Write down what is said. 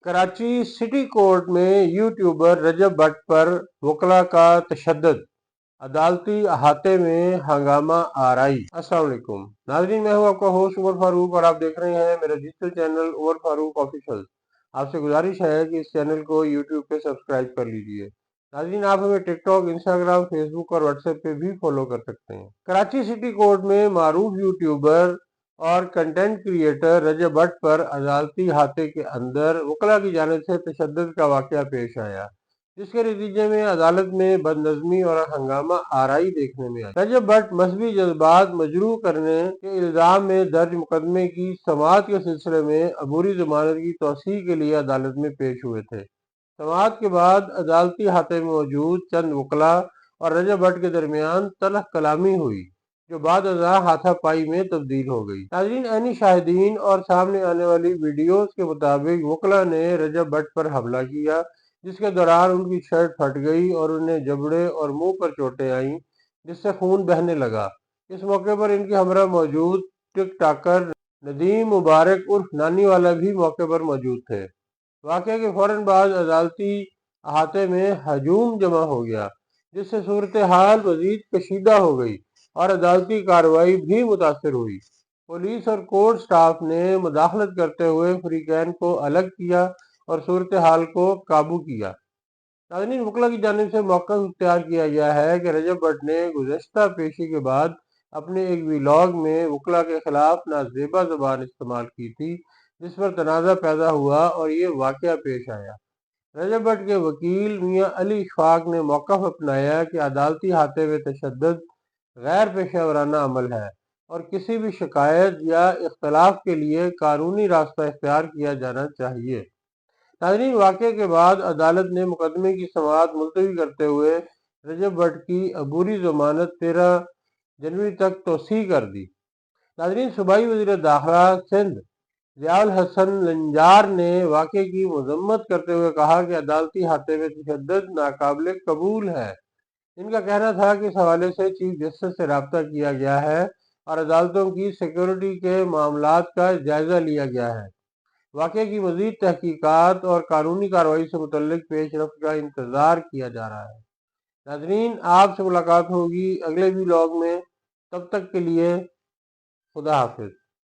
Karachi city court में YouTuber रजब भट्ट पर वकला का तशद्दुद, अदालती अहाते में हंगामा आराई। अस्सलाम वालेकुम नाज़रीन, मैं हूं आपका होस्ट उमर फारूक और आप देख रहे हैं मेरा digital channel Umar Farooq official. आपसे गुजारिश है कि इस चैनल को यूट्यूब पे सब्सक्राइब कर लीजिए। नाज़रीन, आप हमें टिकटॉक, इंस्टाग्राम, फेसबुक और व्हाट्सएप पे भी फॉलो कर सकते हैं। कराची सिटी कोर्ट में मारूफ यूट्यूबर और कंटेंट क्रिएटर रजब भट्ट पर अदालती हाथे के अंदर वकला की जानिब से तशद्दुद का वाक़या पेश आया, जिसके नतीजे में अदालत में बदनज़मी और हंगामा आराई देखने में आई। रजब भट्ट मजहबी जज्बात मजरूह करने के इल्ज़ाम में दर्ज मुकदमे की समाअत के सिलसिले में अबूरी जमानत की तौसीह के लिए अदालत में पेश हुए थे। समाअत के बाद अदालती हाथे में मौजूद चंद वकला और रजब भट्ट के दरमियान तल्ख कलामी हुई, जो बाद अज़ा हाथापाई में तब्दील हो गई। नाज़रीन, ऐनी शाहिदीन और सामने आने वाली वीडियोस के मुताबिक वकला ने रजब भट्ट पर हमला किया, जिसके दौरान उनकी शर्ट फट गई और उन्हें जबड़े और मुंह पर चोटें आईं, जिससे खून बहने लगा। इस मौके पर इनके हमरा मौजूद टिक टाकर नदीम मुबारक उर्फ नानी वाला भी मौके पर मौजूद थे। वाक़े के फौरन बाद अदालती अहाते में हजूम जमा हो गया, जिससे सूरत हाल मजीद कशीदा हो गई और अदालती कार्रवाई भी मुतासर हुई। पुलिस और कोर्ट स्टाफ ने मुदाखलत करते हुए फरीकैन को अलग किया और सूरत हाल को काबू किया। नाज़रीन, वकला की जानिब से मौक़िफ़ इख्तियार किया गया है कि रजब भट्ट ने गुज़श्ता पेशी के बाद अपने एक वीलॉग में वकला के खिलाफ नाजेबा ज़बान इस्तेमाल की थी, जिस पर तनाज़ा पैदा हुआ और ये वाक़या पेश आया। रजब भट्ट के वकील मियां अली इशफाक ने मौक़िफ़ अपनाया कि अदालती हाथे में तशद्दुद गैर पेशा वराना अमल है और किसी भी शिकायत या इख्तलाफ के लिए कानूनी रास्ता इख्तियार किया जाना चाहिए। नाज़रीन, वाक़े के बाद अदालत ने मुकदमे की समाअत मुलतवी करते हुए रजब भट्ट की अबूरी ज़मानत 13 जनवरी तक तौसीह कर दी। नाज़रीन, सूबाई वज़ीर दाखिला सिंध ज़ियाउल हसन लंजार ने वाक़े की मज़म्मत करते हुए कहा कि अदालती हाथे में तशद्दुद नाकाबिल कबूल है। इनका कहना था कि इस हवाले से चीफ जस्टिस से रब्ता किया गया है और अदालतों की सिक्योरिटी के मामलात का जायज़ा लिया गया है। वाक़े की मज़ीद तहकीकात और कानूनी कार्रवाई से मुतल्लिक पेश रफ्त का इंतज़ार किया जा रहा है। नाज़रीन, आपसे मुलाकात होगी अगले व्लॉग में। तब तक के लिए खुदा हाफिज़।